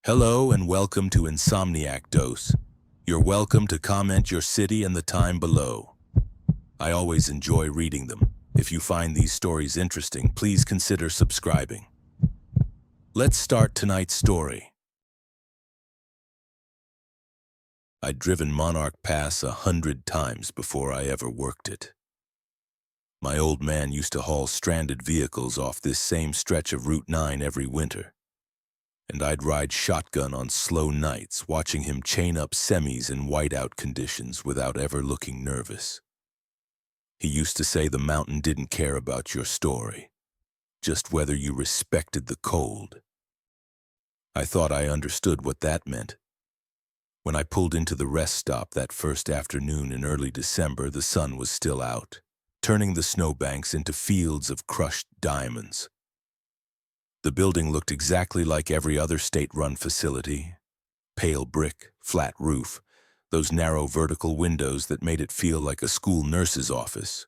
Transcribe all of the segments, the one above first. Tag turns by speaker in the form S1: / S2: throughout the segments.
S1: Hello and welcome to Insomniac Dose. You're welcome to comment your city and the time below. I always enjoy reading them. If you find these stories interesting, please consider subscribing. Let's start tonight's story. I'd driven Monarch Pass 100 times before I ever worked it. My old man used to haul stranded vehicles off this same stretch of Route 9 every winter. And I'd ride shotgun on slow nights, watching him chain up semis in whiteout conditions without ever looking nervous. He used to say the mountain didn't care about your story, just whether you respected the cold. I thought I understood what that meant. When I pulled into the rest stop that first afternoon in early December, the sun was still out, turning the snowbanks into fields of crushed diamonds. The building looked exactly like every other state-run facility. Pale brick, flat roof, those narrow vertical windows that made it feel like a school nurse's office.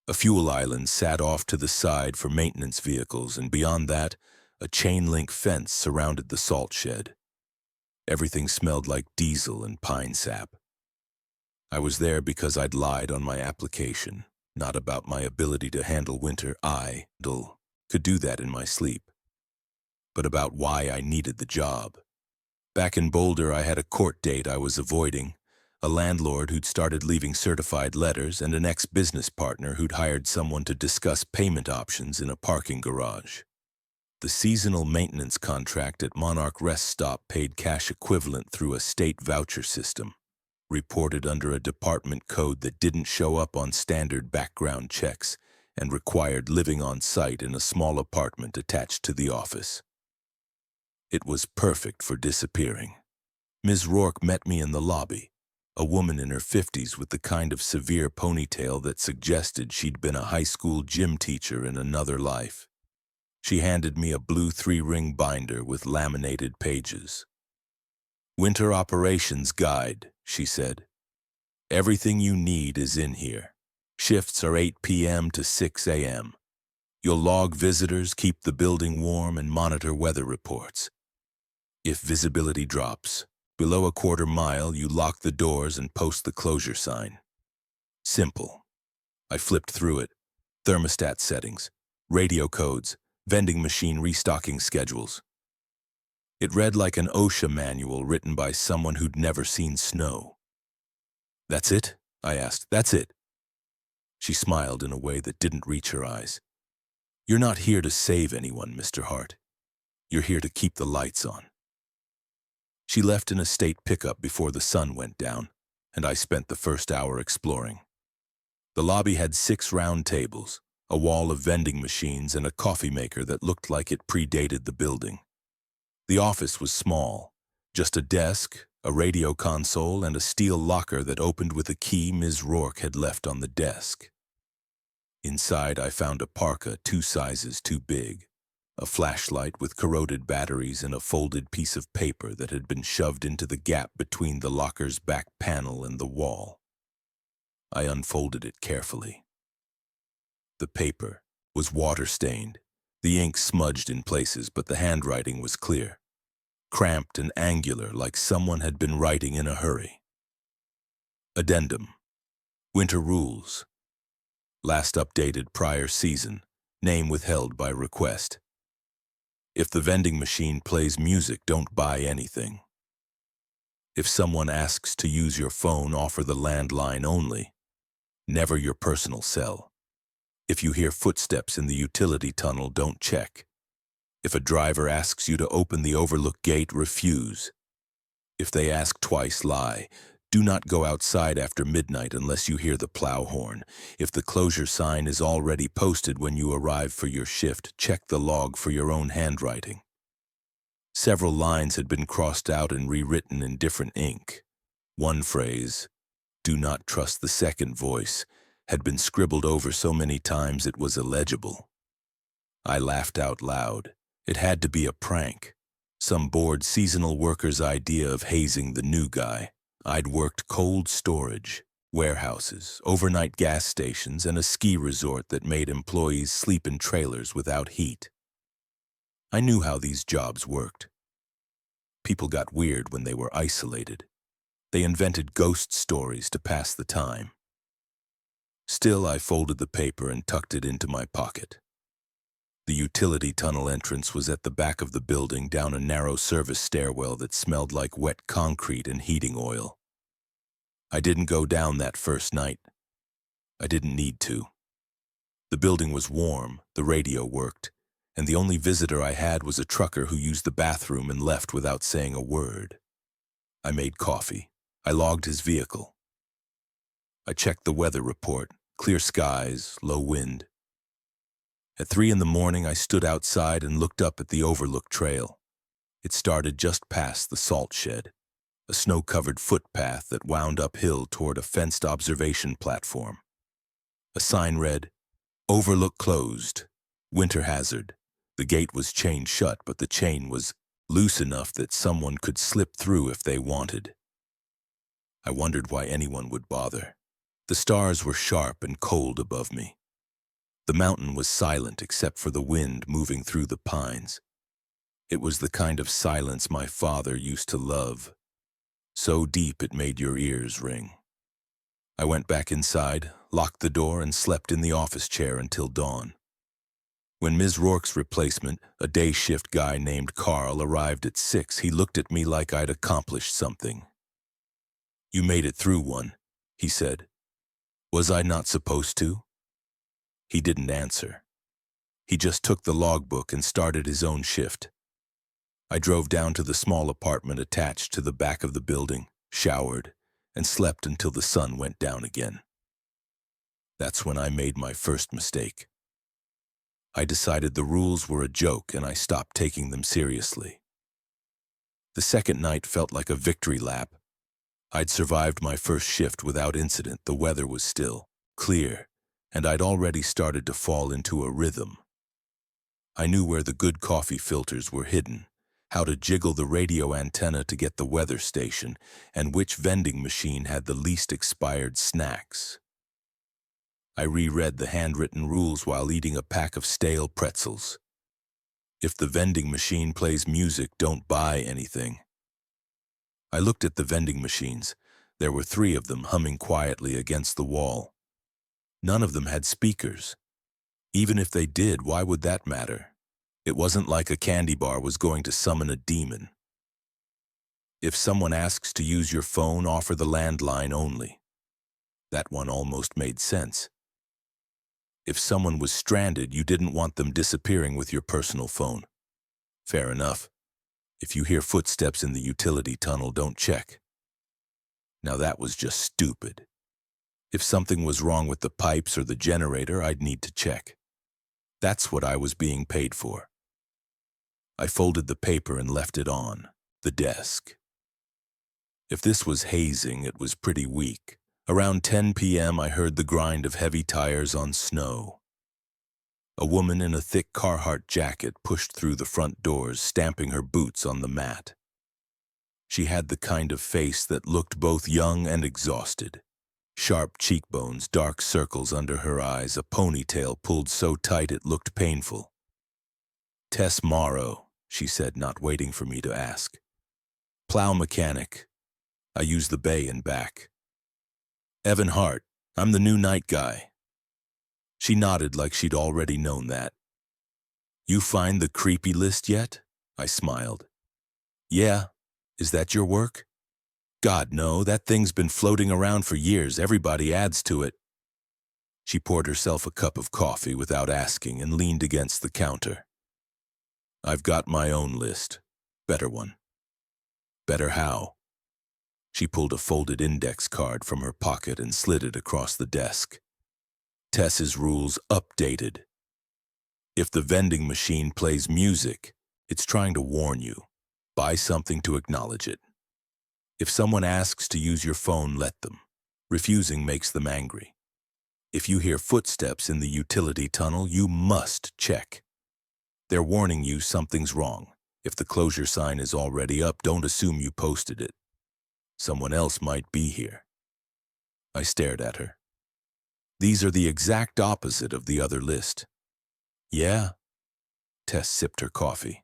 S1: A fuel island sat off to the side for maintenance vehicles, and beyond that, a chain-link fence surrounded the salt shed. Everything smelled like diesel and pine sap. I was there because I'd lied on my application, not about my ability to handle winter. I could do that in my sleep, but about why I needed the job. Back in Boulder, I had a court date I was avoiding, a landlord who'd started leaving certified letters, and an ex-business partner who'd hired someone to discuss payment options in a parking garage. The seasonal maintenance contract at Monarch Rest Stop paid cash equivalent through a state voucher system, reported under a department code that didn't show up on standard background checks, and required living on site in a small apartment attached to the office. It was perfect for disappearing. Ms. Rourke met me in the lobby, a woman in her 50s with the kind of severe ponytail that suggested she'd been a high school gym teacher in another life. She handed me a blue 3-ring binder with laminated pages. "Winter Operations Guide," she said. "Everything you need is in here. Shifts are 8 p.m. to 6 a.m. You'll log visitors, keep the building warm, and monitor weather reports. If visibility drops below a quarter mile, you lock the doors and post the closure sign." Simple. I flipped through it. Thermostat settings, radio codes, vending machine restocking schedules. It read like an OSHA manual written by someone who'd never seen snow. "That's it?" I asked. "That's it?" She smiled in a way that didn't reach her eyes. "You're not here to save anyone, Mr. Hart. You're here to keep the lights on." She left in a state pickup before the sun went down, and I spent the first hour exploring. The lobby had 6 round tables, a wall of vending machines, and a coffee maker that looked like it predated the building. The office was small, just a desk, a radio console, and a steel locker that opened with a key Ms. Rourke had left on the desk. Inside, I found a parka 2 sizes too big, a flashlight with corroded batteries, and a folded piece of paper that had been shoved into the gap between the locker's back panel and the wall. I unfolded it carefully. The paper was water-stained, the ink smudged in places, but the handwriting was clear, cramped and angular like someone had been writing in a hurry. Addendum. Winter rules. Last updated prior season. Name withheld by request. If the vending machine plays music, don't buy anything. If someone asks to use your phone, offer the landline only. Never your personal cell. If you hear footsteps in the utility tunnel, don't check. If a driver asks you to open the overlook gate, refuse. If they ask twice, lie. Do not go outside after midnight unless you hear the plow horn. If the closure sign is already posted when you arrive for your shift, check the log for your own handwriting. Several lines had been crossed out and rewritten in different ink. One phrase, "Do not trust the second voice," had been scribbled over so many times it was illegible. I laughed out loud. It had to be a prank. Some bored seasonal worker's idea of hazing the new guy. I'd worked cold storage, warehouses, overnight gas stations, and a ski resort that made employees sleep in trailers without heat. I knew how these jobs worked. People got weird when they were isolated. They invented ghost stories to pass the time. Still, I folded the paper and tucked it into my pocket. The utility tunnel entrance was at the back of the building, down a narrow service stairwell that smelled like wet concrete and heating oil. I didn't go down that first night. I didn't need to. The building was warm, the radio worked, and the only visitor I had was a trucker who used the bathroom and left without saying a word. I made coffee. I logged his vehicle. I checked the weather report. Clear skies, low wind. At 3 in the morning, I stood outside and looked up at the Overlook Trail. It started just past the salt shed, a snow-covered footpath that wound uphill toward a fenced observation platform. A sign read, "Overlook closed. Winter hazard." The gate was chained shut, but the chain was loose enough that someone could slip through if they wanted. I wondered why anyone would bother. The stars were sharp and cold above me. The mountain was silent except for the wind moving through the pines. It was the kind of silence my father used to love, so deep it made your ears ring. I went back inside, locked the door, and slept in the office chair until dawn. When Ms. Rourke's replacement, a day shift guy named Carl, arrived at 6, he looked at me like I'd accomplished something. "You made it through one," he said. "Was I not supposed to?" He didn't answer. He just took the logbook and started his own shift. I drove down to the small apartment attached to the back of the building, showered, and slept until the sun went down again. That's when I made my first mistake. I decided the rules were a joke and I stopped taking them seriously. The second night felt like a victory lap. I'd survived my first shift without incident. The weather was still, clear, and I'd already started to fall into a rhythm. I knew where the good coffee filters were hidden, how to jiggle the radio antenna to get the weather station, and which vending machine had the least expired snacks. I reread the handwritten rules while eating a pack of stale pretzels. If the vending machine plays music, don't buy anything. I looked at the vending machines. There were 3 of them humming quietly against the wall. None of them had speakers. Even if they did, why would that matter? It wasn't like a candy bar was going to summon a demon. If someone asks to use your phone, offer the landline only. That one almost made sense. If someone was stranded, you didn't want them disappearing with your personal phone. Fair enough. If you hear footsteps in the utility tunnel, don't check. Now that was just stupid. If something was wrong with the pipes or the generator, I'd need to check. That's what I was being paid for. I folded the paper and left it on the desk. If this was hazing, it was pretty weak. Around 10 p.m., I heard the grind of heavy tires on snow. A woman in a thick Carhartt jacket pushed through the front doors, stamping her boots on the mat. She had the kind of face that looked both young and exhausted. Sharp cheekbones, dark circles under her eyes, a ponytail pulled so tight it looked painful. "Tess Morrow," she said, not waiting for me to ask. "Plow mechanic. I use the bay and back." "Evan Hart. I'm the new night guy." She nodded like she'd already known that. "You find the creepy list yet?" I smiled. "Yeah. Is that your work?" "God, no. That thing's been floating around for years. Everybody adds to it." She poured herself a cup of coffee without asking and leaned against the counter. "I've got my own list. Better one." "Better how?" She pulled a folded index card from her pocket and slid it across the desk. "Tess's rules updated. If the vending machine plays music, it's trying to warn you. Buy something to acknowledge it. If someone asks to use your phone, let them. Refusing makes them angry. If you hear footsteps in the utility tunnel, you must check. They're warning you something's wrong. If the closure sign is already up, don't assume you posted it. Someone else might be here." I stared at her. "These are the exact opposite of the other list." "Yeah?" Tess sipped her coffee.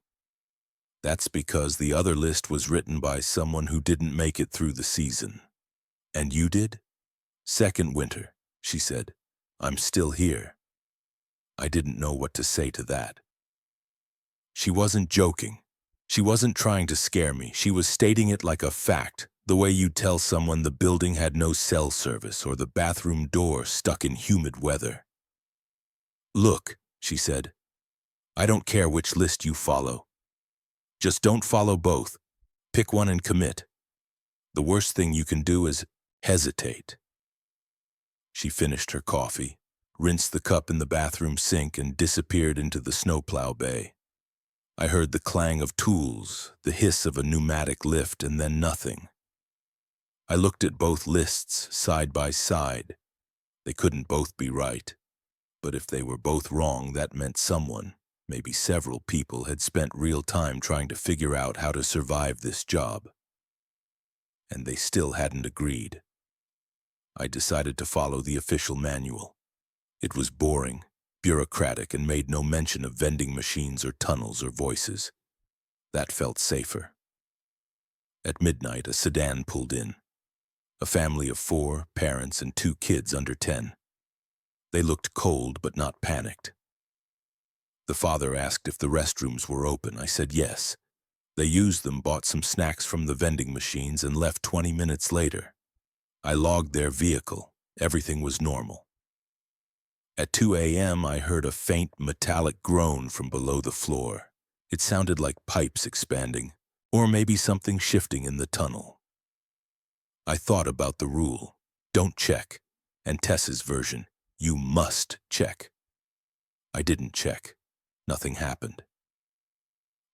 S1: That's because the other list was written by someone who didn't make it through the season. And you did? Second winter, she said. I'm still here. I didn't know what to say to that. She wasn't joking. She wasn't trying to scare me. She was stating it like a fact, the way you'd tell someone the building had no cell service or the bathroom door stuck in humid weather. Look, she said, I don't care which list you follow. Just don't follow both. Pick one and commit. The worst thing you can do is hesitate. She finished her coffee, rinsed the cup in the bathroom sink, and disappeared into the snowplow bay. I heard the clang of tools, the hiss of a pneumatic lift, and then nothing. I looked at both lists side by side. They couldn't both be right. But if they were both wrong, that meant someone, maybe several people, had spent real time trying to figure out how to survive this job. And they still hadn't agreed. I decided to follow the official manual. It was boring, bureaucratic, and made no mention of vending machines or tunnels or voices. That felt safer. At midnight, a sedan pulled in. A family of 4, parents and 2 kids under 10. They looked cold but not panicked. The father asked if the restrooms were open. I said yes. They used them, bought some snacks from the vending machines, and left 20 minutes later. I logged their vehicle. Everything was normal. At 2 a.m., I heard a faint metallic groan from below the floor. It sounded like pipes expanding, or maybe something shifting in the tunnel. I thought about the rule, don't check, and Tess's version, you must check. I didn't check. Nothing happened.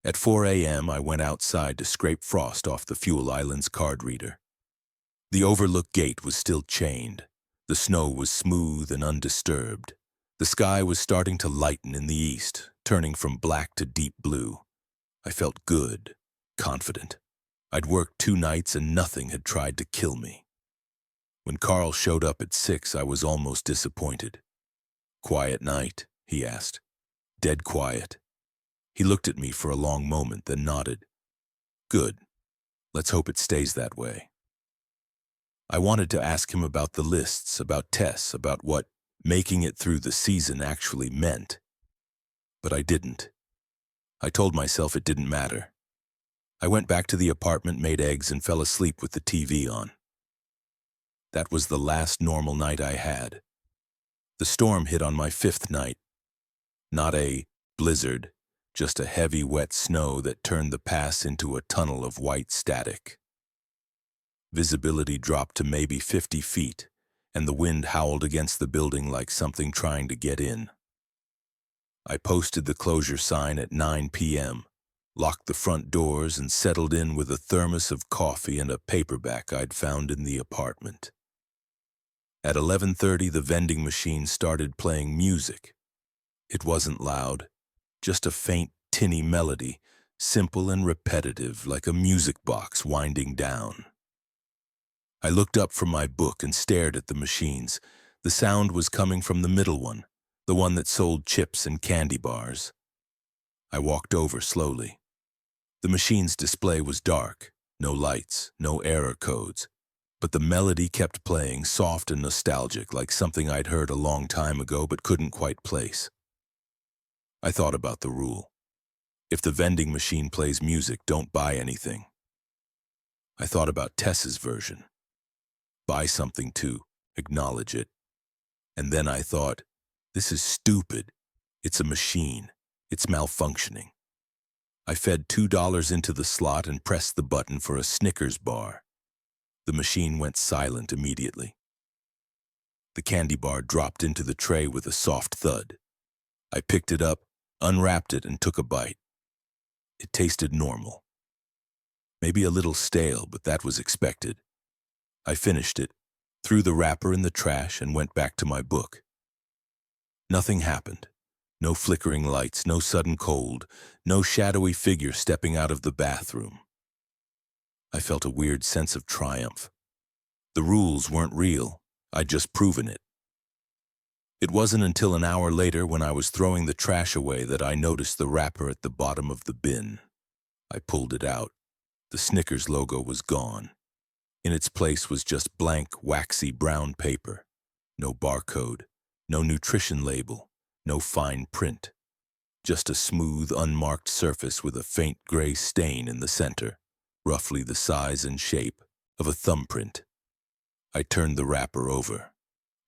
S1: At 4 a.m., I went outside to scrape frost off the fuel island's card reader. The overlook gate was still chained. The snow was smooth and undisturbed. The sky was starting to lighten in the east, turning from black to deep blue. I felt good, confident. I'd worked 2 nights and nothing had tried to kill me. When Carl showed up at 6, I was almost disappointed. Quiet night, he asked. Dead quiet. He looked at me for a long moment, then nodded. Good. Let's hope it stays that way. I wanted to ask him about the lists, about Tess, about what making it through the season actually meant. But I didn't. I told myself it didn't matter. I went back to the apartment, made eggs, and fell asleep with the TV on. That was the last normal night I had. The storm hit on my 5th night. Not a blizzard, just a heavy, wet snow that turned the pass into a tunnel of white static. Visibility dropped to maybe 50 feet, and the wind howled against the building like something trying to get in. I posted the closure sign at 9 p.m., locked the front doors, and settled in with a thermos of coffee and a paperback I'd found in the apartment. At 11:30, the vending machine started playing music. It wasn't loud, just a faint, tinny melody, simple and repetitive, like a music box winding down. I looked up from my book and stared at the machines. The sound was coming from the middle one, the one that sold chips and candy bars. I walked over slowly. The machine's display was dark, no lights, no error codes, but the melody kept playing, soft and nostalgic, like something I'd heard a long time ago but couldn't quite place. I thought about the rule. If the vending machine plays music, don't buy anything. I thought about Tess's version. Buy something to acknowledge it. And then I thought, this is stupid. It's a machine. It's malfunctioning. I fed $2 into the slot and pressed the button for a Snickers bar. The machine went silent immediately. The candy bar dropped into the tray with a soft thud. I picked it up, unwrapped it, and took a bite. It tasted normal. Maybe a little stale, but that was expected. I finished it, threw the wrapper in the trash, and went back to my book. Nothing happened. No flickering lights, no sudden cold, no shadowy figure stepping out of the bathroom. I felt a weird sense of triumph. The rules weren't real. I'd just proven it. It wasn't until an hour later, when I was throwing the trash away, that I noticed the wrapper at the bottom of the bin. I pulled it out. The Snickers logo was gone. In its place was just blank, waxy brown paper. No barcode, no nutrition label, no fine print. Just a smooth, unmarked surface with a faint gray stain in the center, roughly the size and shape of a thumbprint. I turned the wrapper over.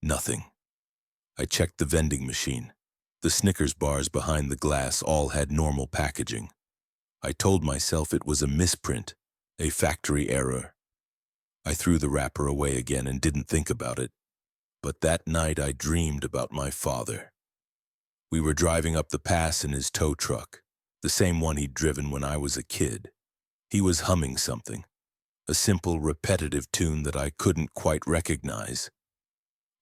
S1: Nothing. I checked the vending machine. The Snickers bars behind the glass all had normal packaging. I told myself it was a misprint, a factory error. I threw the wrapper away again and didn't think about it. But that night I dreamed about my father. We were driving up the pass in his tow truck, the same one he'd driven when I was a kid. He was humming something, a simple, repetitive tune that I couldn't quite recognize.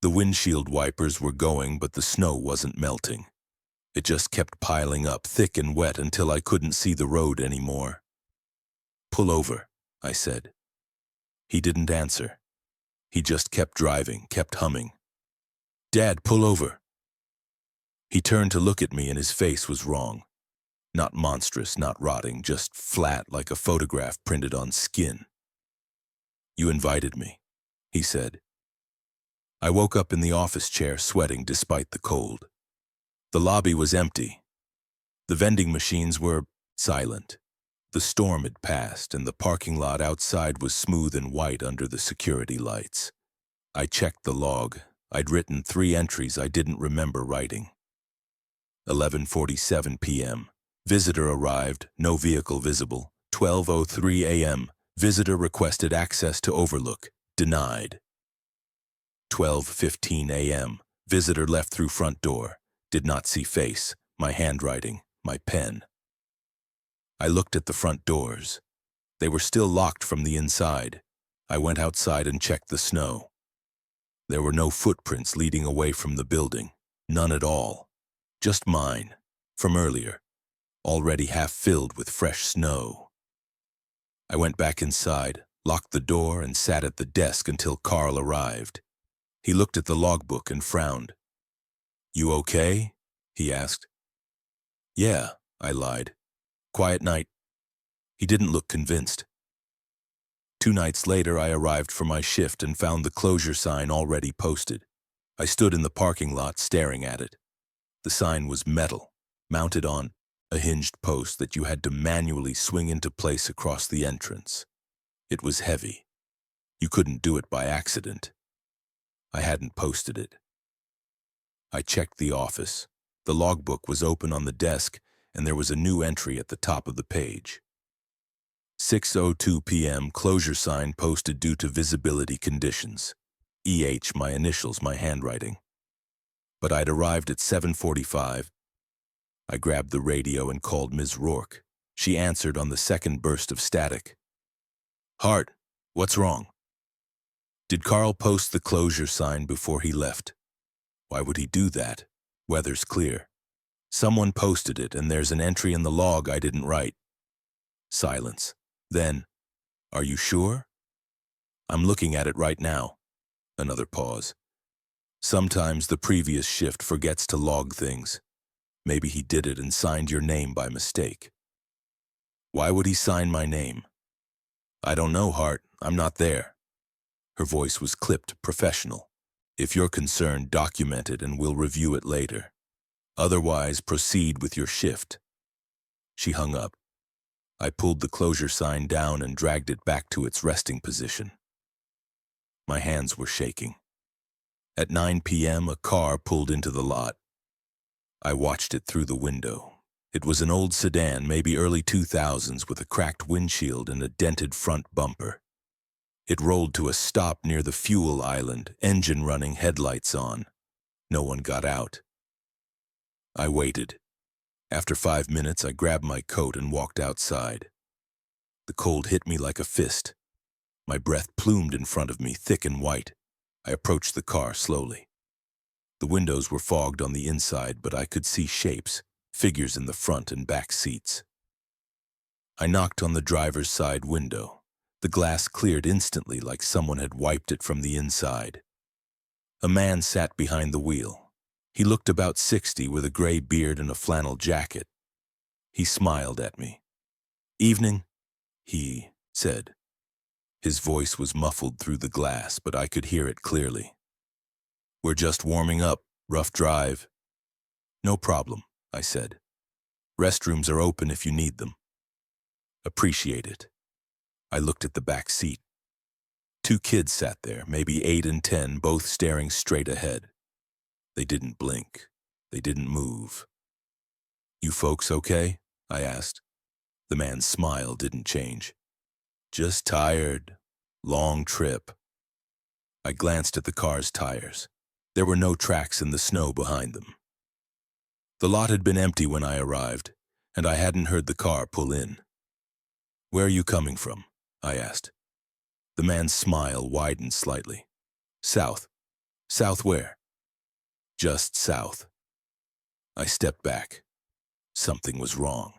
S1: The windshield wipers were going, but the snow wasn't melting. It just kept piling up, thick and wet, until I couldn't see the road anymore. "Pull over," I said. He didn't answer. He just kept driving, kept humming. "Dad, pull over." He turned to look at me and his face was wrong. Not monstrous, not rotting, just flat like a photograph printed on skin. "You invited me," he said. I woke up in the office chair, sweating despite the cold. The lobby was empty. The vending machines were silent. The storm had passed, and the parking lot outside was smooth and white under the security lights. I checked the log. I'd written 3 entries I didn't remember writing. 11:47 p.m. Visitor arrived, no vehicle visible. 12:03 a.m. Visitor requested access to overlook, denied. 12:15 a.m. Visitor left through front door, did not see face, my handwriting, my pen. I looked at the front doors. They were still locked from the inside. I went outside and checked the snow. There were no footprints leading away from the building, none at all. Just mine, from earlier, already half filled with fresh snow. I went back inside, locked the door, and sat at the desk until Carl arrived. He looked at the logbook and frowned. "You okay?" he asked. "Yeah," I lied. "Quiet night." He didn't look convinced. 2 nights later, I arrived for my shift and found the closure sign already posted. I stood in the parking lot staring at it. The sign was metal, mounted on a hinged post that you had to manually swing into place across the entrance. It was heavy. You couldn't do it by accident. I hadn't posted it. I checked the office. The logbook was open on the desk, and there was a new entry at the top of the page. 6:02 p.m. Closure sign posted due to visibility conditions. EH, my initials, my handwriting. But I'd arrived at 7:45. I grabbed the radio and called Ms. Rourke. She answered on the second burst of static. "Hart, what's wrong?" "Did Carl post the closure sign before he left?" "Why would he do that? Weather's clear." "Someone posted it, and there's an entry in the log I didn't write." Silence. Then, "Are you sure?" "I'm looking at it right now." Another pause. "Sometimes the previous shift forgets to log things. Maybe he did it and signed your name by mistake." "Why would he sign my name?" "I don't know, Hart. I'm not there." Her voice was clipped, professional. "If you're concerned, document it and we'll review it later. Otherwise, proceed with your shift." She hung up. I pulled the closure sign down and dragged it back to its resting position. My hands were shaking. At 9 p.m., a car pulled into the lot. I watched it through the window. It was an old sedan, maybe early 2000s, with a cracked windshield and a dented front bumper. It rolled to a stop near the fuel island, engine running, headlights on. No one got out. I waited. After 5 minutes, I grabbed my coat and walked outside. The cold hit me like a fist. My breath plumed in front of me, thick and white. I approached the car slowly. The windows were fogged on the inside, but I could see shapes, figures in the front and back seats. I knocked on the driver's side window. The glass cleared instantly, like someone had wiped it from the inside. A man sat behind the wheel. He looked about 60 with a gray beard and a flannel jacket. He smiled at me. Evening, he said. His voice was muffled through the glass, but I could hear it clearly. We're just warming up. Rough drive. No problem, I said. Restrooms are open if you need them. Appreciate it. I looked at the back seat. 2 kids sat there, maybe 8 and 10, both staring straight ahead. They didn't blink. They didn't move. You folks okay? I asked. The man's smile didn't change. Just tired. Long trip. I glanced at the car's tires. There were no tracks in the snow behind them. The lot had been empty when I arrived, and I hadn't heard the car pull in. Where are you coming from? I asked. The man's smile widened slightly. South. South where? Just south. I stepped back. Something was wrong.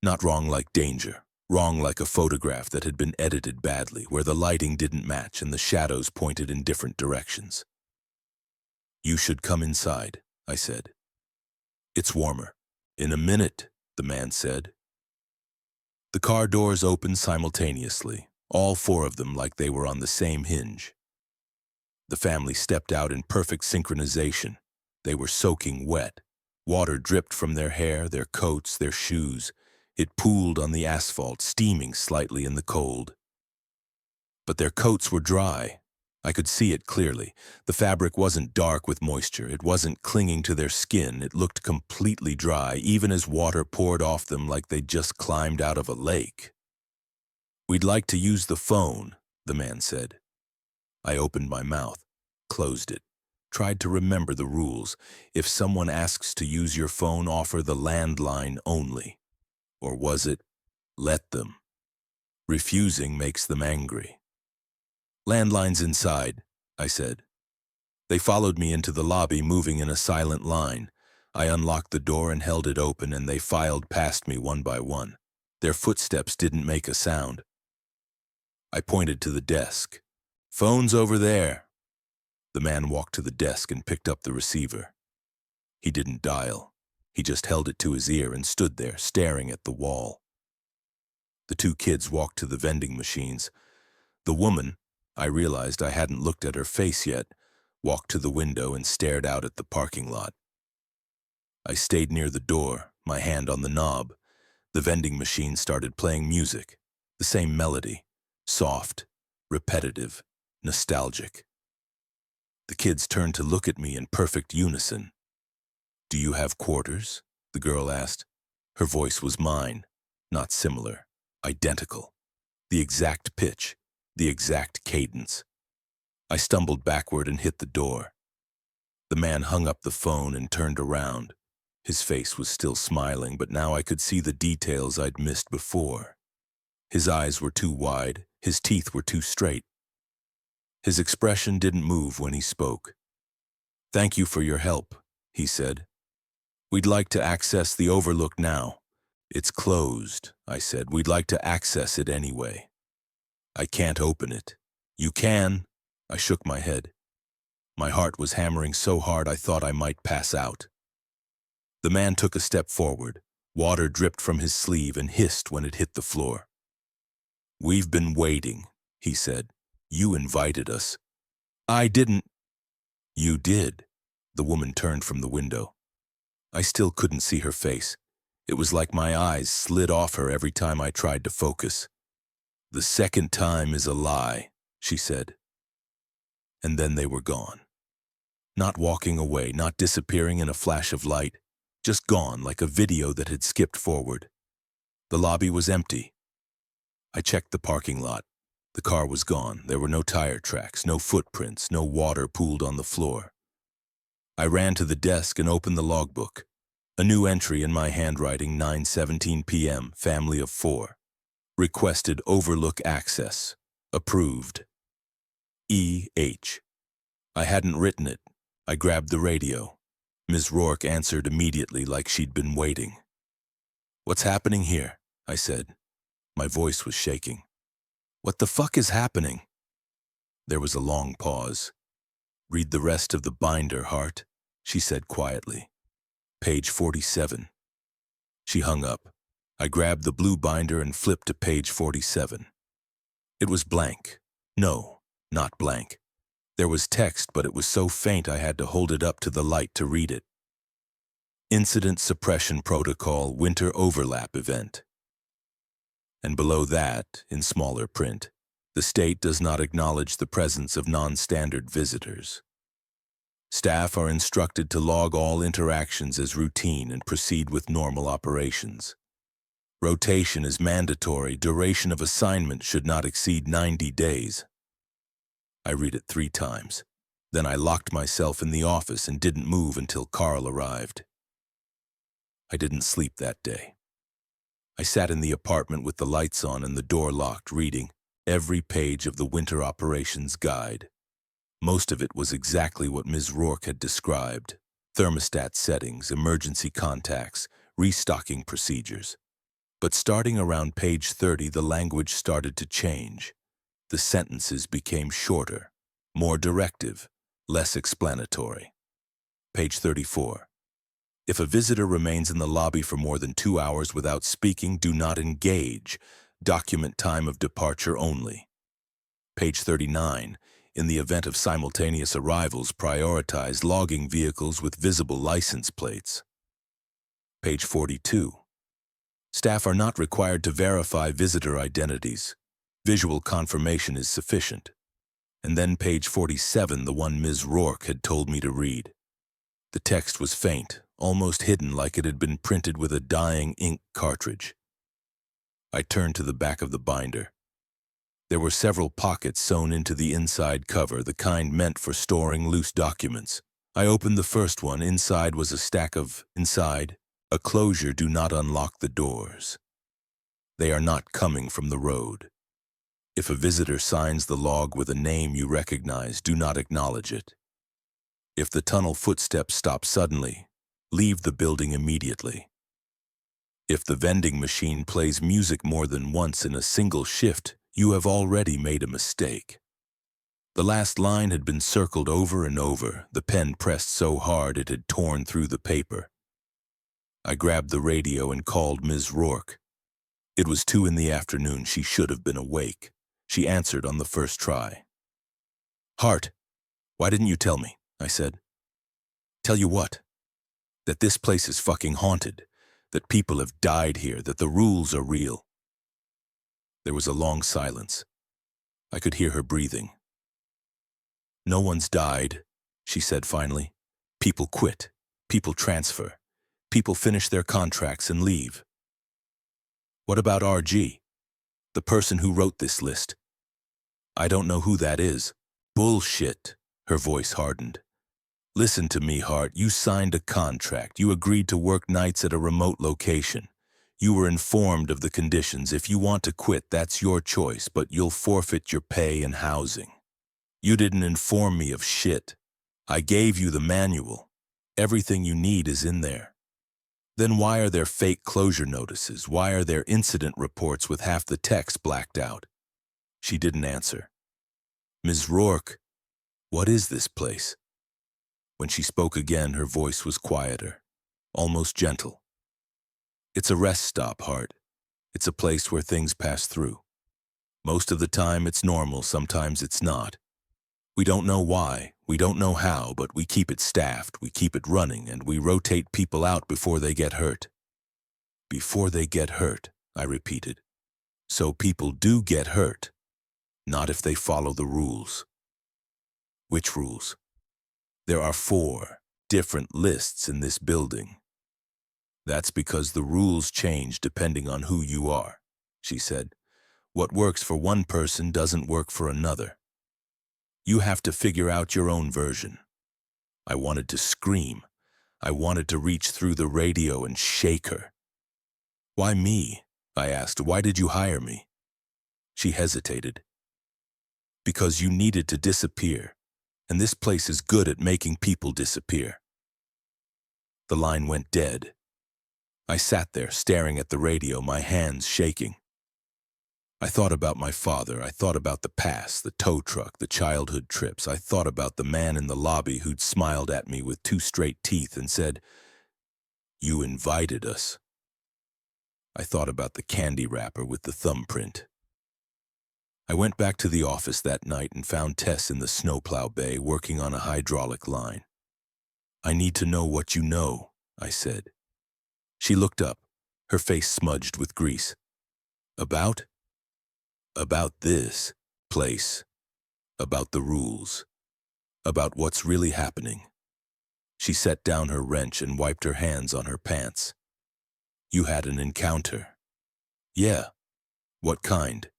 S1: Not wrong like danger. Wrong like a photograph that had been edited badly, where the lighting didn't match and the shadows pointed in different directions. You should come inside, I said. It's warmer. In a minute, the man said. The car doors opened simultaneously, all 4 of them like they were on the same hinge. The family stepped out in perfect synchronization. They were soaking wet. Water dripped from their hair, their coats, their shoes. It pooled on the asphalt, steaming slightly in the cold. But their coats were dry. I could see it clearly. The fabric wasn't dark with moisture. It wasn't clinging to their skin. It looked completely dry, even as water poured off them like they'd just climbed out of a lake. We'd like to use the phone, the man said. I opened my mouth, closed it, tried to remember the rules. If someone asks to use your phone, offer the landline only. Or was it, let them? Refusing makes them angry. Landline's inside, I said. They followed me into the lobby, moving in a silent line. I unlocked the door and held it open, and they filed past me one by one. Their footsteps didn't make a sound. I pointed to the desk. Phone's over there. The man walked to the desk and picked up the receiver. He didn't dial. He just held it to his ear and stood there, staring at the wall. The 2 kids walked to the vending machines. The woman, I realized I hadn't looked at her face yet, walked to the window and stared out at the parking lot. I stayed near the door, my hand on the knob. The vending machine started playing music, the same melody, soft, repetitive, nostalgic. The kids turned to look at me in perfect unison. Do you have quarters? The girl asked. Her voice was mine, not similar, identical. The exact pitch, the exact cadence. I stumbled backward and hit the door. The man hung up the phone and turned around. His face was still smiling, but now I could see the details I'd missed before. His eyes were too wide, his teeth were too straight. His expression didn't move when he spoke. Thank you for your help, he said. We'd like to access the overlook now. It's closed, I said. We'd like to access it anyway. I can't open it. You can. I shook my head. My heart was hammering so hard I thought I might pass out. The man took a step forward. Water dripped from his sleeve and hissed when it hit the floor. We've been waiting, he said. You invited us. I didn't. You did. The woman turned from the window. I still couldn't see her face. It was like my eyes slid off her every time I tried to focus. The second time is a lie, she said. And then they were gone. Not walking away, not disappearing in a flash of light, just gone like a video that had skipped forward. The lobby was empty. I checked the parking lot. The car was gone. There were no tire tracks, no footprints, no water pooled on the floor. I ran to the desk and opened the logbook. A new entry in my handwriting, 9:17 p.m., family of 4. Requested overlook access. Approved. E.H. I hadn't written it. I grabbed the radio. Ms. Rourke answered immediately like she'd been waiting. What's happening here? I said. My voice was shaking. What the fuck is happening? There was a long pause. Read the rest of the binder, Hart, she said quietly. Page 47. She hung up. I grabbed the blue binder and flipped to page 47. It was blank. No, not blank. There was text, but it was so faint I had to hold it up to the light to read it. Incident Suppression Protocol Winter Overlap Event. And below that, in smaller print, the state does not acknowledge the presence of non-standard visitors. Staff are instructed to log all interactions as routine and proceed with normal operations. Rotation is mandatory. Duration of assignment should not exceed 90 days. I read it 3 times. Then I locked myself in the office and didn't move until Carl arrived. I didn't sleep that day. I sat in the apartment with the lights on and the door locked, reading every page of the Winter Operations Guide. Most of it was exactly what Ms. Rourke had described: thermostat settings, emergency contacts, restocking procedures. But starting around page 30, the language started to change. The sentences became shorter, more directive, less explanatory. Page 34. If a visitor remains in the lobby for more than 2 hours without speaking, do not engage. Document time of departure only. Page 39. In the event of simultaneous arrivals, prioritize logging vehicles with visible license plates. Page 42. Staff are not required to verify visitor identities. Visual confirmation is sufficient. And then page 47, the one Ms. Rourke had told me to read. The text was faint, almost hidden, like it had been printed with a dying ink cartridge. I turned to the back of the binder. There were several pockets sewn into the inside cover, the kind meant for storing loose documents. I opened the first one. Inside was a stack of inside. A closure: do not unlock the doors. They are not coming from the road. If a visitor signs the log with a name you recognize, do not acknowledge it. If the tunnel footsteps stop suddenly, leave the building immediately. If the vending machine plays music more than once in a single shift, you have already made a mistake. The last line had been circled over and over, the pen pressed so hard it had torn through the paper. I grabbed the radio and called Ms. Rourke. It was 2 in the afternoon. She should have been awake. She answered on the first try. "Hart, why didn't you tell me?" I said. "Tell you what? That this place is fucking haunted, that people have died here, that the rules are real." There was a long silence. I could hear her breathing. "No one's died," she said finally. "People quit. People transfer. People finish their contracts and leave." "What about RG? The person who wrote this list?" "I don't know who that is." "Bullshit." Her voice hardened. "Listen to me, Hart. You signed a contract. You agreed to work nights at a remote location. You were informed of the conditions. If you want to quit, that's your choice, but you'll forfeit your pay and housing. You didn't inform me of shit. I gave you the manual. Everything you need is in there. Then why are there fake closure notices? Why are there incident reports with half the text blacked out?" She didn't answer. "Ms. Rourke, what is this place?" When she spoke again, her voice was quieter, almost gentle. "It's a rest stop, Hart. It's a place where things pass through. Most of the time it's normal, sometimes it's not. We don't know why, we don't know how, but we keep it staffed, we keep it running, and we rotate people out before they get hurt." "Before they get hurt," I repeated. "So people do get hurt. Not if they follow the rules." "Which rules?" "There are 4 different lists in this building." "That's because the rules change depending on who you are," she said. "What works for one person doesn't work for another. You have to figure out your own version." I wanted to scream. I wanted to reach through the radio and shake her. "Why me?" I asked. "Why did you hire me?" She hesitated. "Because you needed to disappear, and this place is good at making people disappear." The line went dead. I sat there, staring at the radio, my hands shaking. I thought about my father. I thought about the past, the tow truck, the childhood trips. I thought about the man in the lobby who'd smiled at me with 2 straight teeth and said, "You invited us." I thought about the candy wrapper with the thumbprint. I went back to the office that night and found Tess in the snowplow bay working on a hydraulic line. "I need to know what you know," I said. She looked up, her face smudged with grease. "About?" "About this place. About the rules. About what's really happening." She set down her wrench and wiped her hands on her pants. "You had an encounter." "Yeah." "What kind?"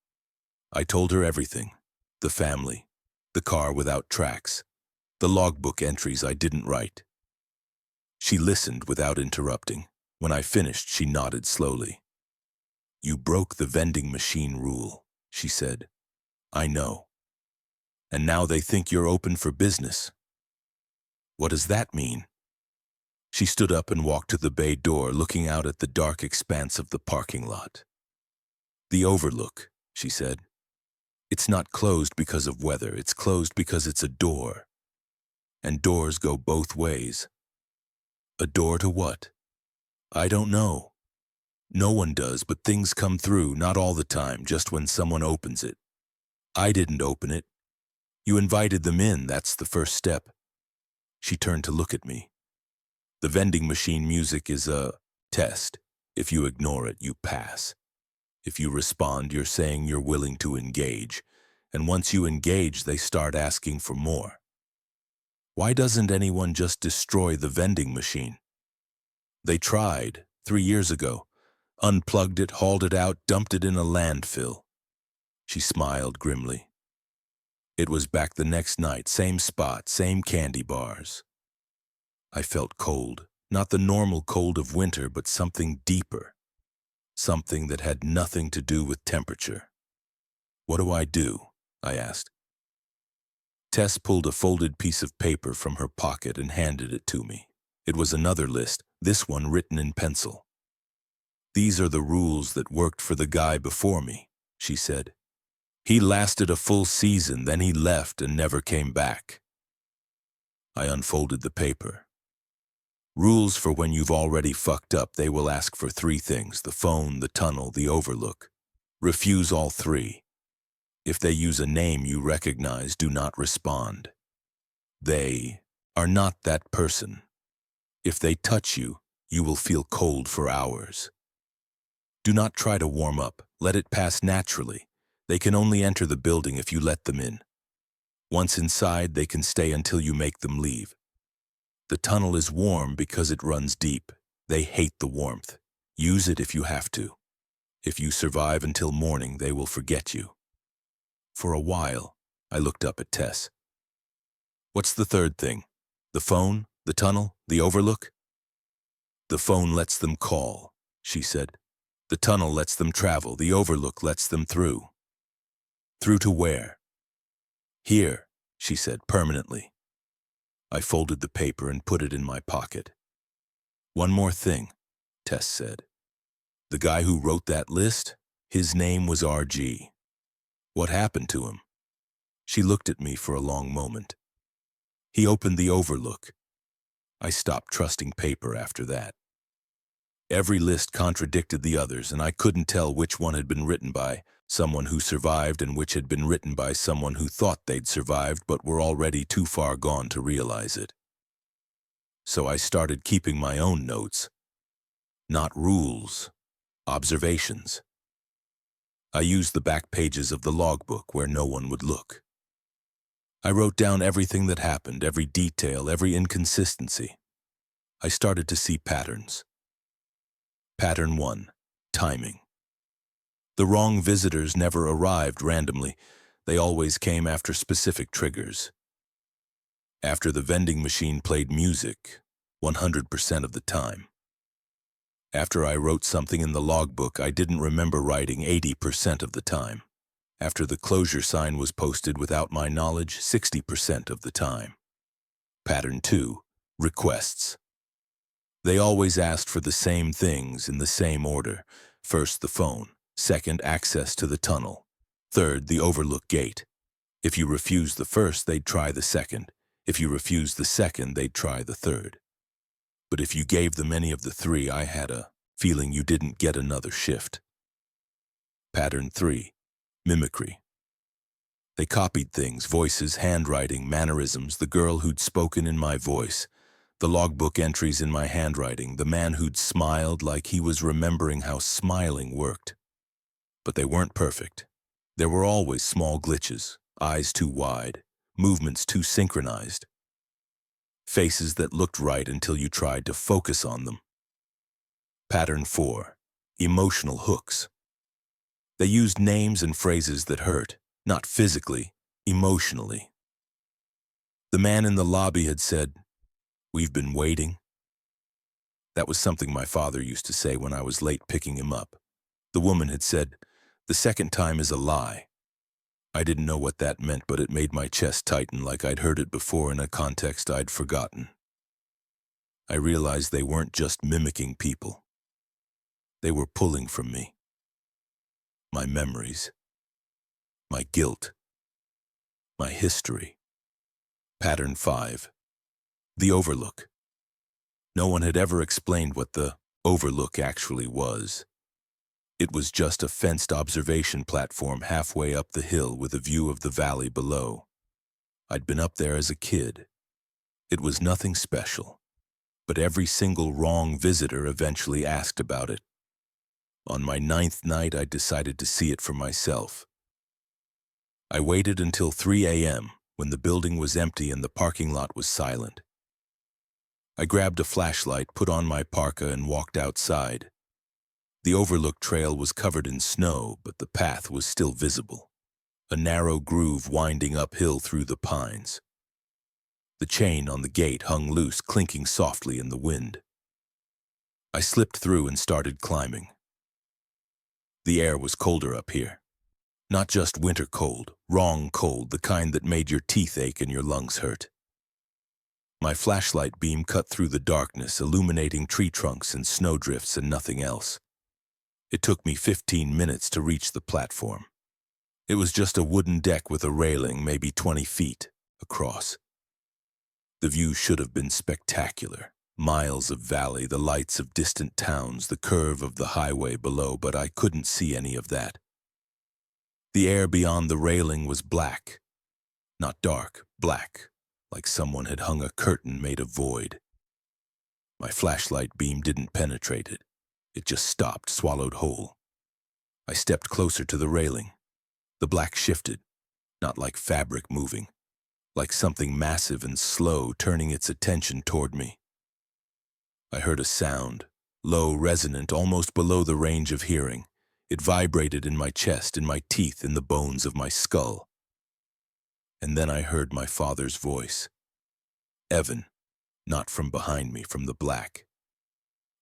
S1: I told her everything. The family, the car without tracks, the logbook entries I didn't write. She listened without interrupting. When I finished, she nodded slowly. "You broke the vending machine rule," she said. "I know. And now they think you're open for business." "What does that mean?" She stood up and walked to the bay door, looking out at the dark expanse of the parking lot. "The overlook," she said. "It's not closed because of weather, it's closed because it's a door. And doors go both ways." "A door to what?" "I don't know. No one does, but things come through, not all the time, just when someone opens it. I didn't open it. You invited them in, that's the first step." She turned to look at me. "The vending machine music is a test. If you ignore it, you pass. If you respond, you're saying you're willing to engage. And once you engage, they start asking for more. Why doesn't anyone just destroy the vending machine?" "They tried, 3 years ago. Unplugged it, hauled it out, dumped it in a landfill." She smiled grimly. "It was back the next night, same spot, same candy bars." I felt cold, not the normal cold of winter, but something deeper. Something that had nothing to do with temperature. "What do I do?" I asked. Tess pulled a folded piece of paper from her pocket and handed it to me. It was another list, this one written in pencil. "These are the rules that worked for the guy before me," she said. "He lasted a full season, then he left and never came back." I unfolded the paper. "Rules for when you've already fucked up. They will ask for 3 things, the phone, the tunnel, the overlook. Refuse all 3. If they use a name you recognize, do not respond. They are not that person. If they touch you, you will feel cold for hours. Do not try to warm up. Let it pass naturally. They can only enter the building if you let them in. Once inside, they can stay until you make them leave. The tunnel is warm because it runs deep. They hate the warmth. Use it if you have to. If you survive until morning, they will forget you." For a while, I looked up at Tess. "What's the 3rd thing? The phone, the tunnel, the overlook?" "The phone lets them call," she said. "The tunnel lets them travel. The overlook lets them through." "Through to where?" "Here," she said, "permanently." I folded the paper and put it in my pocket. "One more thing," Tess said. "The guy who wrote that list, his name was RG. What happened to him?" She looked at me for a long moment. "He opened the overlook." I stopped trusting paper after that. Every list contradicted the others, and I couldn't tell which one had been written by someone who survived and which had been written by someone who thought they'd survived but were already too far gone to realize it. So I started keeping my own notes. Not rules, observations. I used the back pages of the logbook where no one would look. I wrote down everything that happened, every detail, every inconsistency. I started to see patterns. Pattern 1, timing. The wrong visitors never arrived randomly. They always came after specific triggers. After the vending machine played music, 100% of the time. After I wrote something in the logbook I didn't remember writing 80% of the time. After the closure sign was posted without my knowledge 60% of the time. Pattern 2, requests. They always asked for the same things in the same order. First, the phone. Second, access to the tunnel. Third, the overlook gate. If you refused the first, they'd try the second. If you refused the second, they'd try the third. But if you gave them any of the 3, I had a feeling you didn't get another shift. Pattern 3. Mimicry. They copied things, voices, handwriting, mannerisms, the girl who'd spoken in my voice, the logbook entries in my handwriting, the man who'd smiled like he was remembering how smiling worked. But they weren't perfect. There were always small glitches, eyes too wide, movements too synchronized, faces that looked right until you tried to focus on them. Pattern 4. Emotional hooks. They used names and phrases that hurt, not physically, emotionally. The man in the lobby had said, "We've been waiting." That was something my father used to say when I was late picking him up. The woman had said, "The second time is a lie." I didn't know what that meant, but it made my chest tighten like I'd heard it before in a context I'd forgotten. I realized they weren't just mimicking people. They were pulling from me. My memories. My guilt. My history. Pattern 5. The Overlook. No one had ever explained what the Overlook actually was. It was just a fenced observation platform halfway up the hill with a view of the valley below. I'd been up there as a kid. It was nothing special, but every single wrong visitor eventually asked about it. On my 9th night, I decided to see it for myself. I waited until 3 a.m. when the building was empty and the parking lot was silent. I grabbed a flashlight, put on my parka, and walked outside. The Overlook trail was covered in snow, but the path was still visible, a narrow groove winding uphill through the pines. The chain on the gate hung loose, clinking softly in the wind. I slipped through and started climbing. The air was colder up here. Not just winter cold, wrong cold, the kind that made your teeth ache and your lungs hurt. My flashlight beam cut through the darkness, illuminating tree trunks and snowdrifts and nothing else. It took me 15 minutes to reach the platform. It was just a wooden deck with a railing, maybe 20 feet across. The view should have been spectacular. Miles of valley, the lights of distant towns, the curve of the highway below, but I couldn't see any of that. The air beyond the railing was black. Not dark, black, like someone had hung a curtain made of void. My flashlight beam didn't penetrate it. It just stopped, swallowed whole. I stepped closer to the railing. The black shifted, not like fabric moving, like something massive and slow turning its attention toward me. I heard a sound, low, resonant, almost below the range of hearing. It vibrated in my chest, in my teeth, in the bones of my skull. And then I heard my father's voice. "Evan," not from behind me, from the black.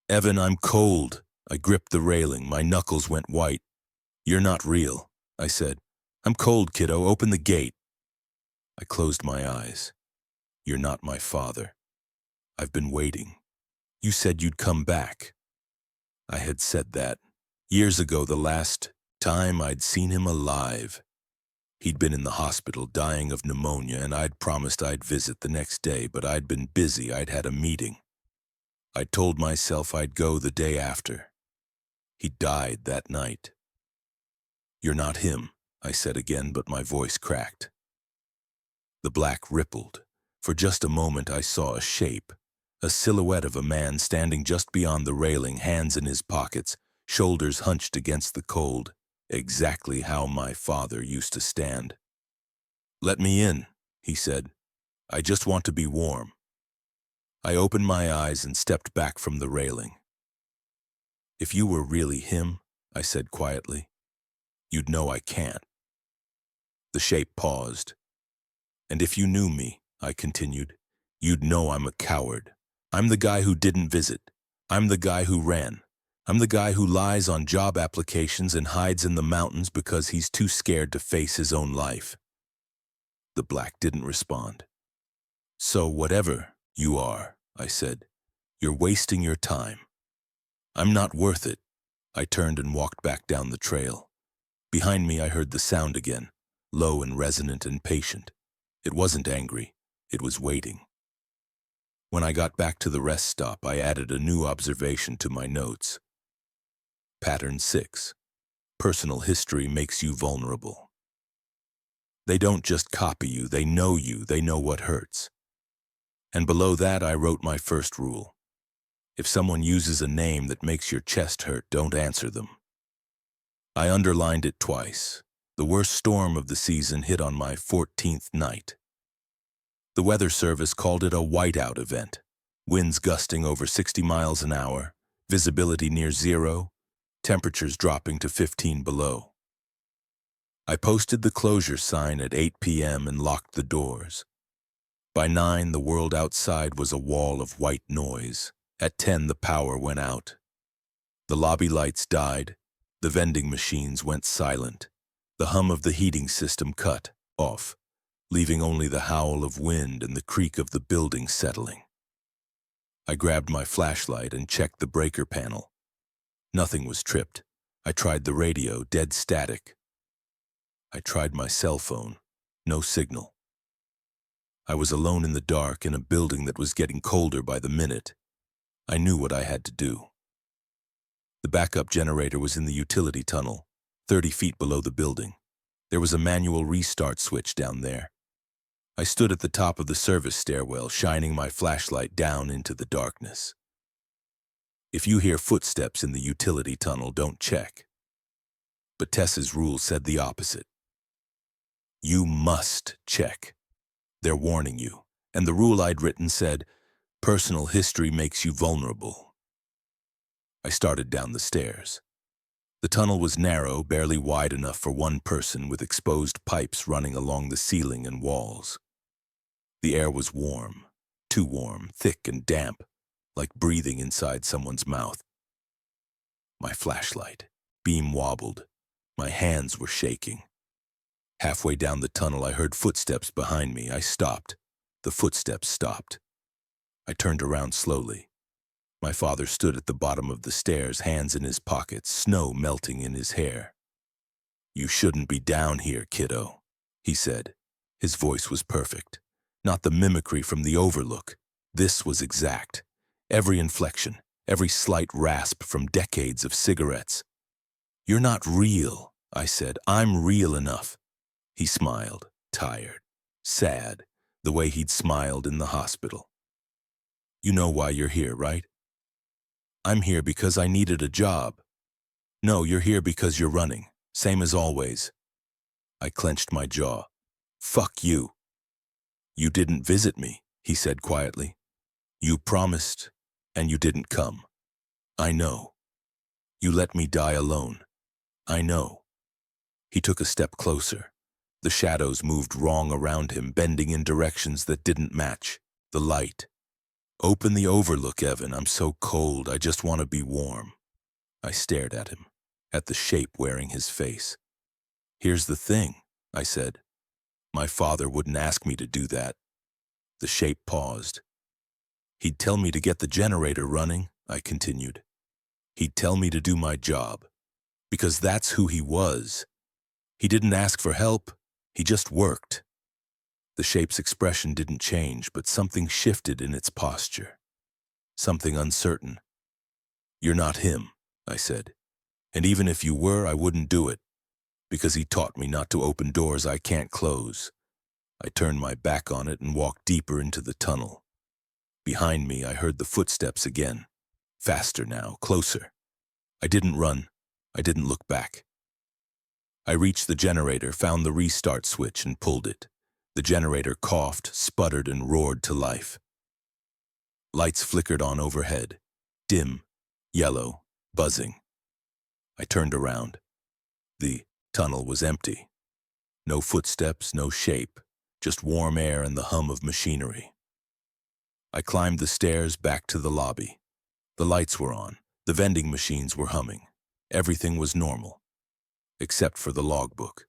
S1: "Evan, I'm cold." I gripped the railing. My knuckles went white. "You're not real," I said. "I'm cold, kiddo. Open the gate." I closed my eyes. "You're not my father. I've been waiting. You said you'd come back." I had said that. Years ago, the last time I'd seen him alive. He'd been in the hospital, dying of pneumonia, and I'd promised I'd visit the next day, but I'd been busy. I'd had a meeting. I told myself I'd go the day after. He died that night. "You're not him," I said again, but my voice cracked. The black rippled. For just a moment I saw a shape, a silhouette of a man standing just beyond the railing, hands in his pockets, shoulders hunched against the cold, exactly how my father used to stand. "Let me in," he said. "I just want to be warm." I opened my eyes and stepped back from the railing. "If you were really him," I said quietly, "you'd know I can't." The shape paused. "And if you knew me," I continued, "you'd know I'm a coward. I'm the guy who didn't visit. I'm the guy who ran. I'm the guy who lies on job applications and hides in the mountains because he's too scared to face his own life." The black didn't respond. "So whatever you are," I said, "you're wasting your time. I'm not worth it." I turned and walked back down the trail. Behind me I heard the sound again, low and resonant and patient. It wasn't angry, it was waiting. When I got back to the rest stop, I added a new observation to my notes. Pattern 6. Personal history makes you vulnerable. They don't just copy you, they know what hurts. And below that, I wrote my first rule. If someone uses a name that makes your chest hurt, don't answer them. I underlined it twice. The worst storm of the season hit on my 14th night. The Weather Service called it a whiteout event. Winds gusting over 60 miles an hour, visibility near zero, temperatures dropping to 15 below. I posted the closure sign at 8 p.m. and locked the doors. By 9, the world outside was a wall of white noise. At 10, the power went out. The lobby lights died. The vending machines went silent. The hum of the heating system cut off, leaving only the howl of wind and the creak of the building settling. I grabbed my flashlight and checked the breaker panel. Nothing was tripped. I tried the radio, dead static. I tried my cell phone. No signal. I was alone in the dark in a building that was getting colder by the minute. I knew what I had to do. The backup generator was in the utility tunnel, 30 feet below the building. There was a manual restart switch down there. I stood at the top of the service stairwell, shining my flashlight down into the darkness. If you hear footsteps in the utility tunnel, don't check. But Tess's rule said the opposite. You must check. They're warning you. And the rule I'd written said, personal history makes you vulnerable. I started down the stairs. The tunnel was narrow, barely wide enough for one person, with exposed pipes running along the ceiling and walls. The air was warm, too warm, thick and damp, like breathing inside someone's mouth. My flashlight beam wobbled. My hands were shaking. Halfway down the tunnel, I heard footsteps behind me. I stopped. The footsteps stopped. I turned around slowly. My father stood at the bottom of the stairs, hands in his pockets, snow melting in his hair. You shouldn't be down here, kiddo, he said. His voice was perfect. Not the mimicry from the Overlook. This was exact. Every inflection, every slight rasp from decades of cigarettes. You're not real, I said. I'm real enough. He smiled, tired, sad, the way he'd smiled in the hospital. You know why you're here, right? I'm here because I needed a job. No, you're here because you're running, same as always. I clenched my jaw. Fuck you. You didn't visit me, he said quietly. You promised, and you didn't come. I know. You let me die alone. I know. He took a step closer. The shadows moved wrong around him, bending in directions that didn't match. The light. Open the Overlook, Evan. I'm so cold. I just want to be warm. I stared at him, at the shape wearing his face. Here's the thing, I said. My father wouldn't ask me to do that. The shape paused. He'd tell me to get the generator running, I continued. He'd tell me to do my job, because that's who he was. He didn't ask for help, he just worked. The shape's expression didn't change, but something shifted in its posture. Something uncertain. You're not him, I said. And even if you were, I wouldn't do it, because he taught me not to open doors I can't close. I turned my back on it and walked deeper into the tunnel. Behind me, I heard the footsteps again. Faster now, closer. I didn't run. I didn't look back. I reached the generator, found the restart switch, and pulled it. The generator coughed, sputtered, and roared to life. Lights flickered on overhead. Dim, yellow, buzzing. I turned around. The tunnel was empty. No footsteps, no shape, just warm air and the hum of machinery. I climbed the stairs back to the lobby. The lights were on. The vending machines were humming. Everything was normal, except for the logbook.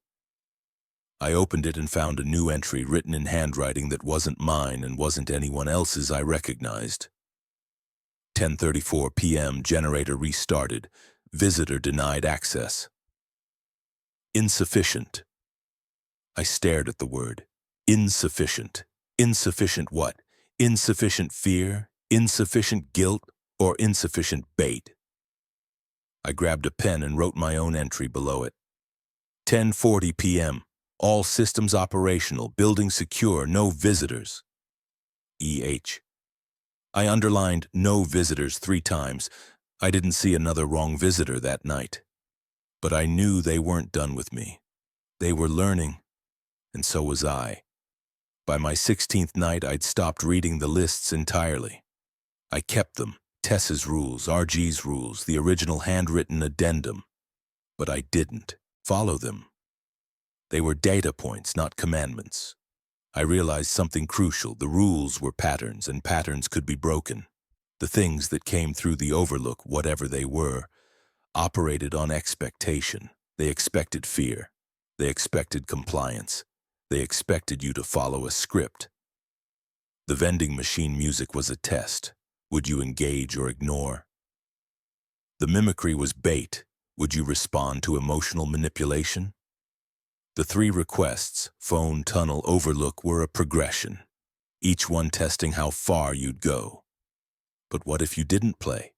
S1: I opened it and found a new entry written in handwriting that wasn't mine and wasn't anyone else's I recognized. 10:34 p.m. Generator restarted. Visitor denied access. Insufficient. I stared at the word. Insufficient. Insufficient what? Insufficient fear? Insufficient guilt? Or insufficient bait? I grabbed a pen and wrote my own entry below it. 10:40 p.m. All systems operational, building secure, no visitors. E.H. I underlined no visitors 3 times. I didn't see another wrong visitor that night. But I knew they weren't done with me. They were learning, and so was I. By my 16th night, I'd stopped reading the lists entirely. I kept them, Tess's rules, RG's rules, the original handwritten addendum. But I didn't follow them. They were data points, not commandments. I realized something crucial. The rules were patterns, and patterns could be broken. The things that came through the overlook, whatever they were, operated on expectation. They expected fear. They expected compliance. They expected you to follow a script. The vending machine music was a test. Would you engage or ignore? The mimicry was bait. Would you respond to emotional manipulation? The 3 requests, phone, tunnel, overlook, were a progression, each one testing how far you'd go. But what if you didn't play?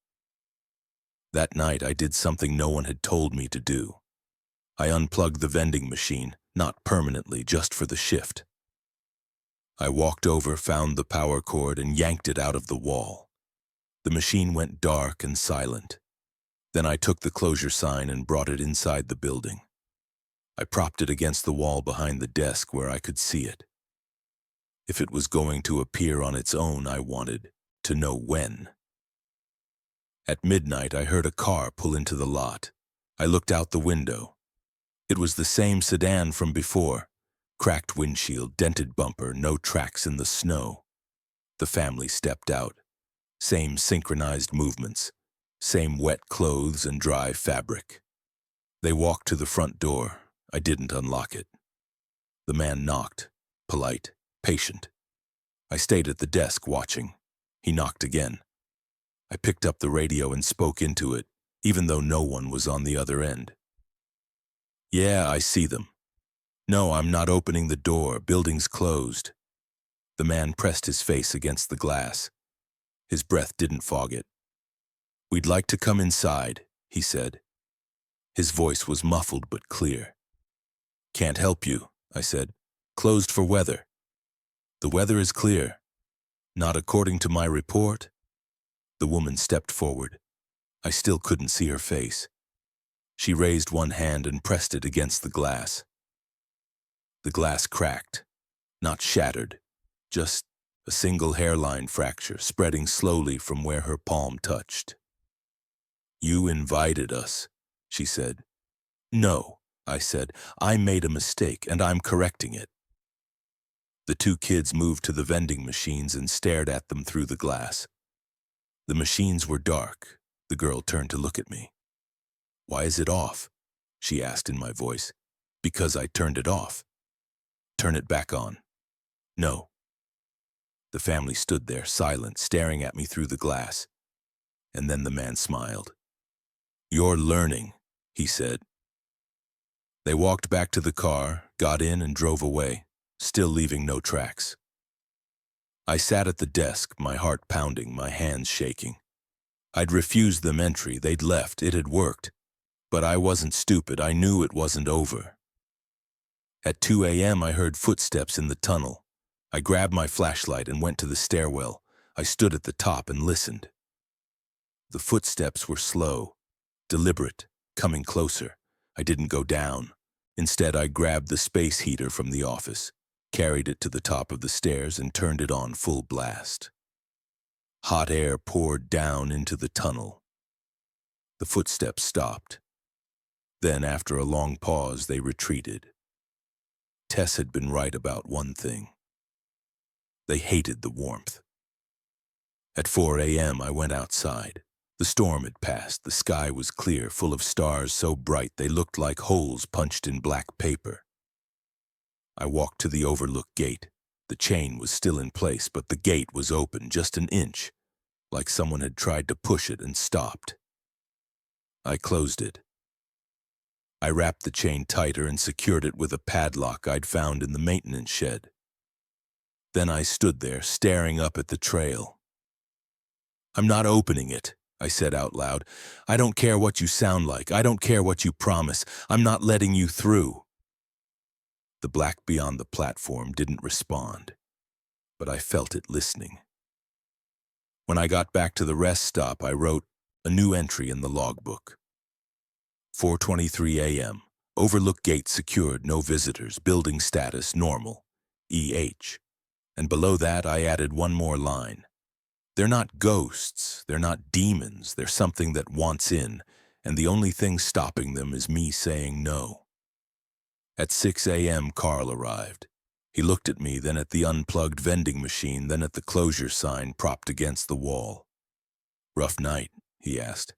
S1: That night, I did something no one had told me to do. I unplugged the vending machine, not permanently, just for the shift. I walked over, found the power cord, and yanked it out of the wall. The machine went dark and silent. Then I took the closure sign and brought it inside the building. I propped it against the wall behind the desk where I could see it. If it was going to appear on its own, I wanted to know when. At midnight, I heard a car pull into the lot. I looked out the window. It was the same sedan from before. Cracked windshield, dented bumper, no tracks in the snow. The family stepped out. Same synchronized movements. Same wet clothes and dry fabric. They walked to the front door. I didn't unlock it. The man knocked, polite, patient. I stayed at the desk watching. He knocked again. I picked up the radio and spoke into it, even though no one was on the other end. Yeah, I see them. No, I'm not opening the door. Building's closed. The man pressed his face against the glass. His breath didn't fog it. We'd like to come inside, he said. His voice was muffled but clear. Can't help you, I said. Closed for weather. The weather is clear. Not according to my report. The woman stepped forward. I still couldn't see her face. She raised one hand and pressed it against the glass. The glass cracked, not shattered, just a single hairline fracture spreading slowly from where her palm touched. You invited us, she said. No, I said. I made a mistake and I'm correcting it. The 2 kids moved to the vending machines and stared at them through the glass. The machines were dark. The girl turned to look at me. Why is it off? She asked in my voice. Because I turned it off. Turn it back on. No. The family stood there, silent, staring at me through the glass. And then the man smiled. You're learning, he said. They walked back to the car, got in and drove away, still leaving no tracks. I sat at the desk, my heart pounding, my hands shaking. I'd refused them entry, they'd left, it had worked. But I wasn't stupid, I knew it wasn't over. At 2 a.m. I heard footsteps in the tunnel. I grabbed my flashlight and went to the stairwell. I stood at the top and listened. The footsteps were slow, deliberate, coming closer. I didn't go down. Instead, I grabbed the space heater from the office, carried it to the top of the stairs and turned it on full blast. Hot air poured down into the tunnel. The footsteps stopped. Then, after a long pause, they retreated. Tess had been right about one thing. They hated the warmth. At 4 a.m., I went outside. The storm had passed. The sky was clear, full of stars so bright they looked like holes punched in black paper. I walked to the overlook gate. The chain was still in place, but the gate was open just an inch, like someone had tried to push it and stopped. I closed it. I wrapped the chain tighter and secured it with a padlock I'd found in the maintenance shed. Then I stood there, staring up at the trail. I'm not opening it, I said out loud. "I don't care what you sound like. I don't care what you promise. I'm not letting you through." The black beyond the platform didn't respond, but I felt it listening. When I got back to the rest stop, I wrote a new entry in the logbook. 4:23 a.m. Overlook gate secured, no visitors. Building status normal. EH. And below that, I added one more line. They're not ghosts, they're not demons, they're something that wants in, and the only thing stopping them is me saying no. At 6 a.m., Carl arrived. He looked at me, then at the unplugged vending machine, then at the closure sign propped against the wall. "Rough night?" he asked.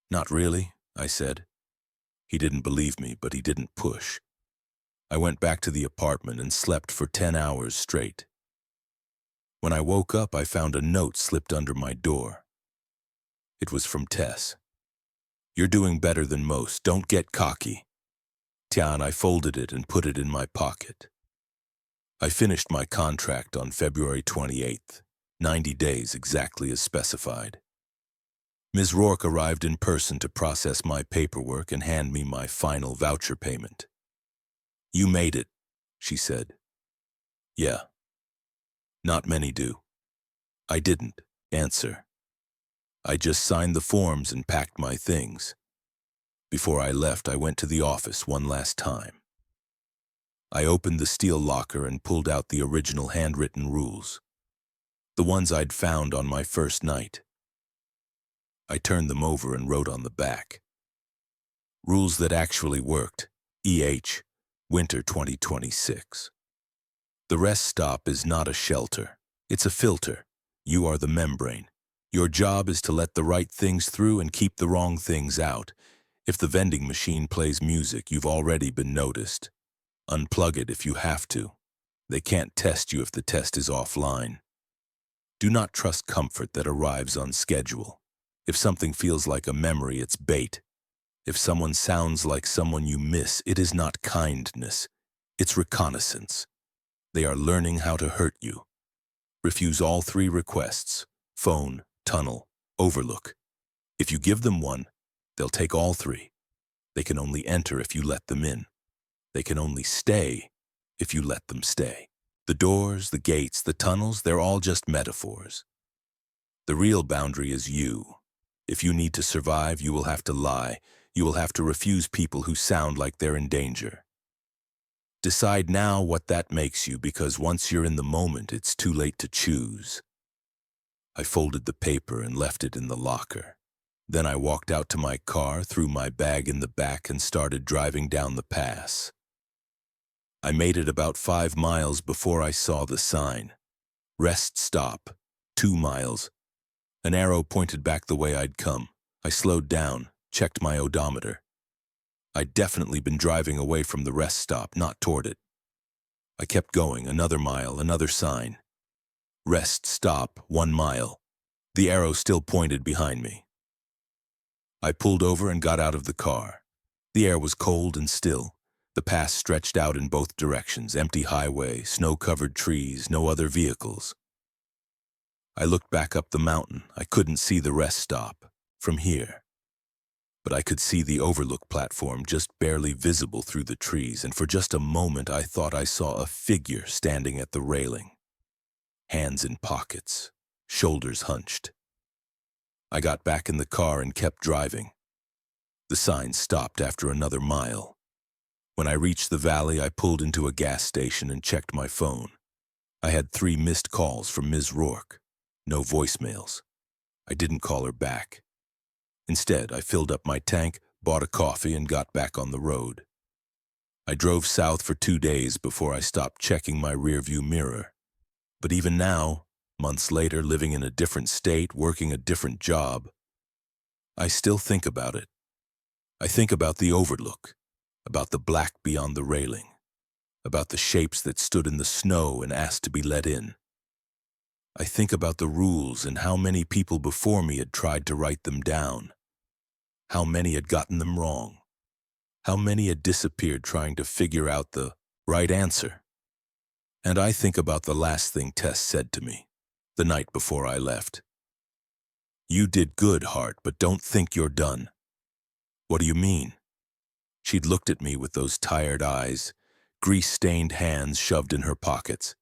S1: "Not really," I said. He didn't believe me, but he didn't push. I went back to the apartment and slept for 10 hours straight. When I woke up, I found a note slipped under my door. It was from Tess. "You're doing better than most. Don't get cocky." Tian, I folded it and put it in my pocket. I finished my contract on February 28th, 90 days exactly as specified. Ms. Rourke arrived in person to process my paperwork and hand me my final voucher payment. "You made it," she said. "Yeah." Not many do. I didn't answer. I just signed the forms and packed my things. Before I left, I went to the office one last time. I opened the steel locker and pulled out the original handwritten rules, the ones I'd found on my first night. I turned them over and wrote on the back. Rules that actually worked. EH, Winter 2026. The rest stop is not a shelter. It's a filter. You are the membrane. Your job is to let the right things through and keep the wrong things out. If the vending machine plays music, you've already been noticed. Unplug it if you have to. They can't test you if the test is offline. Do not trust comfort that arrives on schedule. If something feels like a memory, it's bait. If someone sounds like someone you miss, it is not kindness. It's reconnaissance. They are learning how to hurt you. Refuse all 3 requests: phone, tunnel, overlook. If you give them one, they'll take all 3. They can only enter if you let them in. They can only stay if you let them stay. The doors, the gates, the tunnels, they're all just metaphors. The real boundary is you. If you need to survive, you will have to lie. You will have to refuse people who sound like they're in danger. Decide now what that makes you, because once you're in the moment, it's too late to choose. I folded the paper and left it in the locker. Then I walked out to my car, threw my bag in the back, and started driving down the pass. I made it about 5 miles before I saw the sign. Rest stop, 2 miles. An arrow pointed back the way I'd come. I slowed down, checked my odometer. I'd definitely been driving away from the rest stop, not toward it. I kept going, another mile, another sign. Rest stop, 1 mile. The arrow still pointed behind me. I pulled over and got out of the car. The air was cold and still. The pass stretched out in both directions, empty highway, snow-covered trees, no other vehicles. I looked back up the mountain. I couldn't see the rest stop from here, but I could see the overlook platform just barely visible through the trees, and for just a moment I thought I saw a figure standing at the railing, hands in pockets, shoulders hunched. I got back in the car and kept driving. The sign stopped after another mile. When I reached the valley, I pulled into a gas station and checked my phone. I had 3 missed calls from Ms. Rourke. No voicemails. I didn't call her back. Instead, I filled up my tank, bought a coffee, and got back on the road. I drove south for 2 days before I stopped checking my rearview mirror. But even now, months later, living in a different state, working a different job, I still think about it. I think about the overlook, about the black beyond the railing, about the shapes that stood in the snow and asked to be let in. I think about the rules and how many people before me had tried to write them down, how many had gotten them wrong, how many had disappeared trying to figure out the right answer. And I think about the last thing Tess said to me the night before I left. You did good, Hart, but don't think you're done. What do you mean? She'd looked at me with those tired eyes, grease-stained hands shoved in her pockets.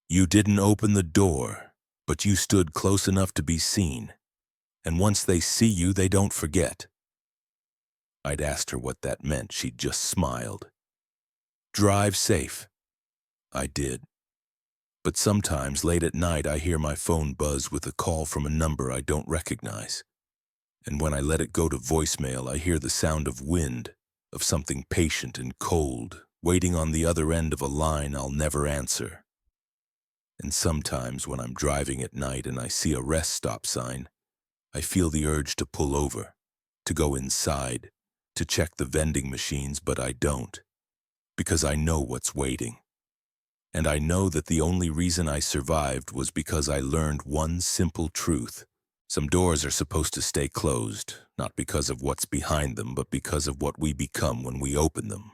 S1: You didn't open the door, but you stood close enough to be seen. And once they see you, they don't forget. I'd asked her what that meant. She'd just smiled. Drive safe. I did. But sometimes, late at night, I hear my phone buzz with a call from a number I don't recognize. And when I let it go to voicemail, I hear the sound of wind, of something patient and cold, waiting on the other end of a line I'll never answer. And sometimes when I'm driving at night and I see a rest stop sign, I feel the urge to pull over, to go inside, to check the vending machines, but I don't, because I know what's waiting. And I know that the only reason I survived was because I learned one simple truth. Some doors are supposed to stay closed, not because of what's behind them, but because of what we become when we open them.